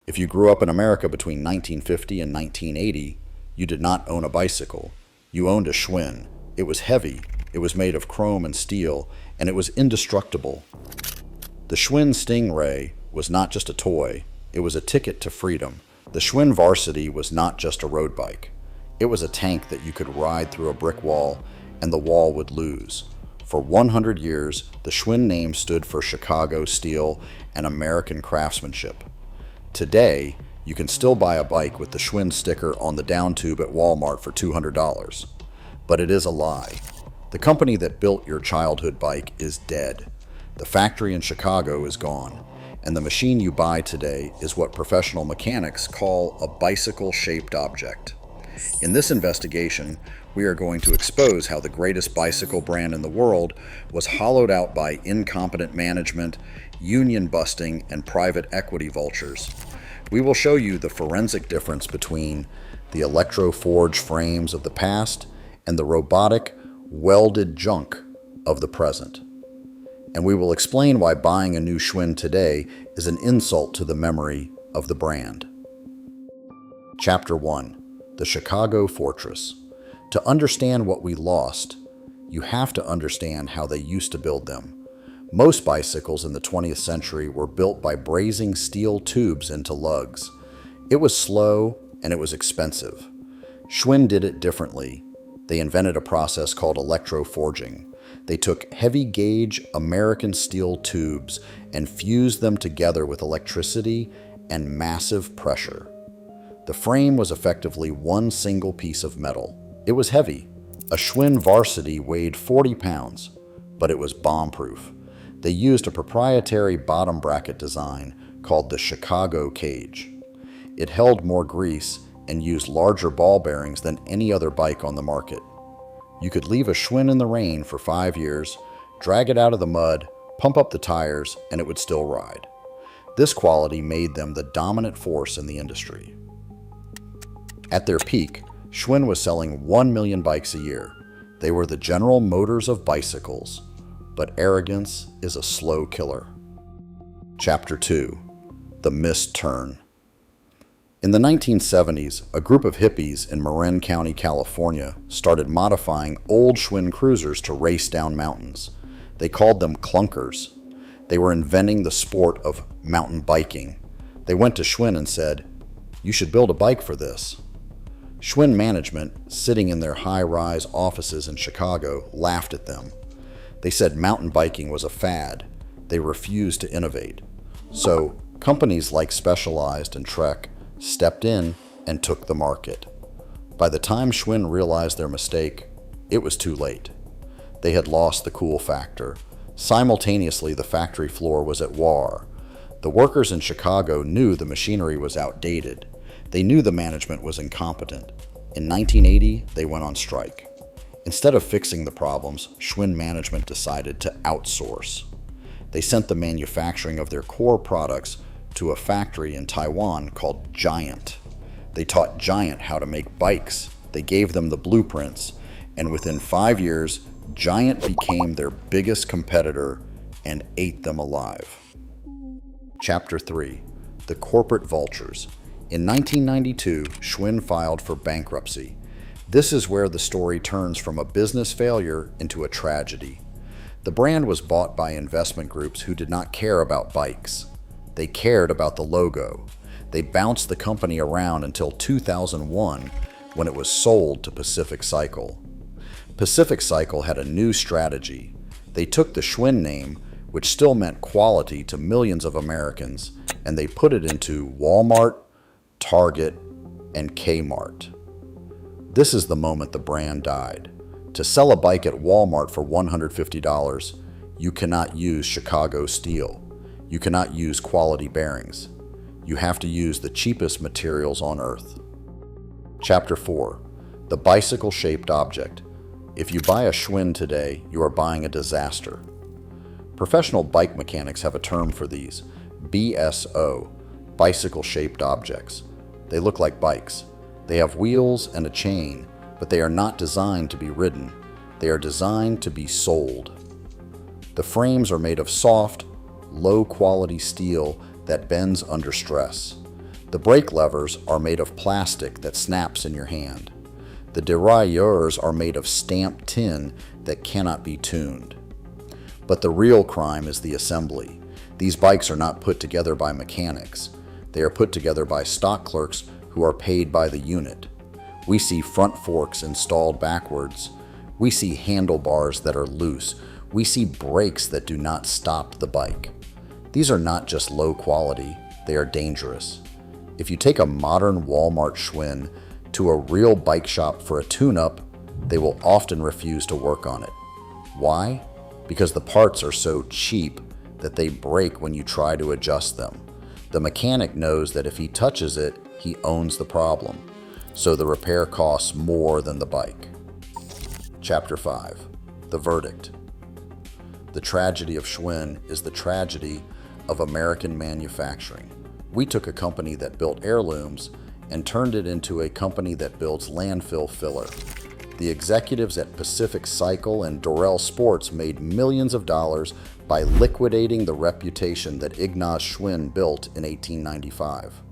If you grew up in America between 1950 and 1980, you did not own a bicycle. You owned a Schwinn. It was heavy, it was made of chrome and steel, and it was indestructible. The Schwinn Stingray was not just a toy, it was a ticket to freedom. The Schwinn Varsity was not just a road bike. It was a tank that you could ride through a brick wall, and the wall would lose. For 100 years, the Schwinn name stood for Chicago steel and American craftsmanship. Today, you can still buy a bike with the Schwinn sticker on the down tube at Walmart for $200. But it is a lie. The company that built your childhood bike is dead. The factory in Chicago is gone, and the machine you buy today is what professional mechanics call a bicycle-shaped object. In this investigation, we are going to expose how the greatest bicycle brand in the world was hollowed out by incompetent management, union busting, and private equity vultures. We will show you the forensic difference between the electro-forged frames of the past and the robotic, welded junk of the present. And we will explain why buying a new Schwinn today is an insult to the memory of the brand. Chapter 1. The Chicago Fortress. To understand what we lost, you have to understand how they used to build them. Most bicycles in the 20th century were built by brazing steel tubes into lugs. It was slow and it was expensive. Schwinn did it differently. They invented a process called electroforging. They took heavy-gauge American steel tubes and fused them together with electricity and massive pressure. The frame was effectively one single piece of metal. It was heavy. A Schwinn Varsity weighed 40 pounds, but it was bomb-proof. They used a proprietary bottom bracket design called the Chicago cage. It held more grease and used larger ball bearings than any other bike on the market. You could leave a Schwinn in the rain for 5 years, drag it out of the mud, pump up the tires, and it would still ride. This quality made them the dominant force in the industry. At their peak, Schwinn was selling 1 million bikes a year. They were the General Motors of bicycles, but arrogance is a slow killer. Chapter 2. The Missed Turn. In the 1970s, a group of hippies in Marin County, California, started modifying old Schwinn cruisers to race down mountains. They called them clunkers. They were inventing the sport of mountain biking. They went to Schwinn and said, "You should build a bike for this." Schwinn management, sitting in their high-rise offices in Chicago, laughed at them. They said mountain biking was a fad. They refused to innovate. So, companies like Specialized and Trek stepped in and took the market. By the time Schwinn realized their mistake, it was too late. They had lost the cool factor. Simultaneously, the factory floor was at war. The workers in Chicago knew the machinery was outdated. They knew the management was incompetent. In 1980, they went on strike. Instead of fixing the problems, Schwinn management decided to outsource. They sent the manufacturing of their core products to a factory in Taiwan called Giant. They taught Giant how to make bikes. They gave them the blueprints, and within 5 years, Giant became their biggest competitor and ate them alive. Chapter 3. The Corporate Vultures. In 1992, Schwinn filed for bankruptcy. This is where the story turns from a business failure into a tragedy. The brand was bought by investment groups who did not care about bikes. They cared about the logo. They bounced the company around until 2001, when it was sold to Pacific Cycle. Pacific Cycle had a new strategy. They took the Schwinn name, which still meant quality to millions of Americans, and they put it into Walmart, Target, and Kmart. This is the moment the brand died. To sell a bike at Walmart for $150, you cannot use Chicago steel. You cannot use quality bearings. You have to use the cheapest materials on earth. Chapter 4. The Bicycle-Shaped Object. If you buy a Schwinn today, you are buying a disaster. Professional bike mechanics have a term for these, BSO, bicycle-shaped objects. They look like bikes. They have wheels and a chain, but they are not designed to be ridden. They are designed to be sold. The frames are made of soft, low-quality steel that bends under stress. The brake levers are made of plastic that snaps in your hand. The derailleurs are made of stamped tin that cannot be tuned. But the real crime is the assembly. These bikes are not put together by mechanics. They are put together by stock clerks who are paid by the unit. We see front forks installed backwards. We see handlebars that are loose. We see brakes that do not stop the bike. These are not just low quality, they are dangerous. If you take a modern Walmart Schwinn to a real bike shop for a tune-up, they will often refuse to work on it. Why? Because the parts are so cheap that they break when you try to adjust them. The mechanic knows that if he touches it, he owns the problem, so the repair costs more than the bike. Chapter 5. The Verdict. The tragedy of Schwinn is the tragedy of American manufacturing. We took a company that built heirlooms and turned it into a company that builds landfill filler. The executives at Pacific Cycle and Dorel Sports made millions of dollars by liquidating the reputation that Ignaz Schwinn built in 1895.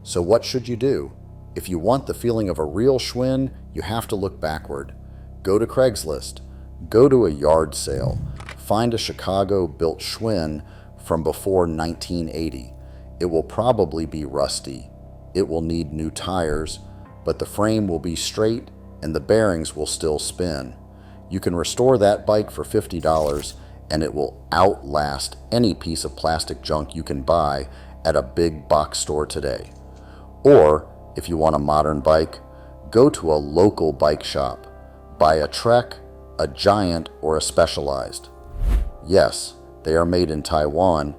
So what should you do? If you want the feeling of a real Schwinn, you have to look backward. Go to Craigslist. Go to a yard sale. Find a Chicago-built Schwinn from before 1980. It will probably be rusty. It will need new tires, but the frame will be straight and the bearings will still spin. You can restore that bike for $50 and it will outlast any piece of plastic junk you can buy at a big box store today. Or, if you want a modern bike, go to a local bike shop. Buy a Trek, a Giant, or a Specialized. Yes, they are made in Taiwan,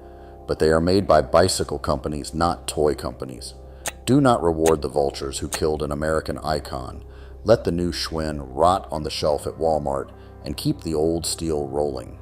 but they are made by bicycle companies, not toy companies. Do not reward the vultures who killed an American icon. Let the new Schwinn rot on the shelf at Walmart and keep the old steel rolling.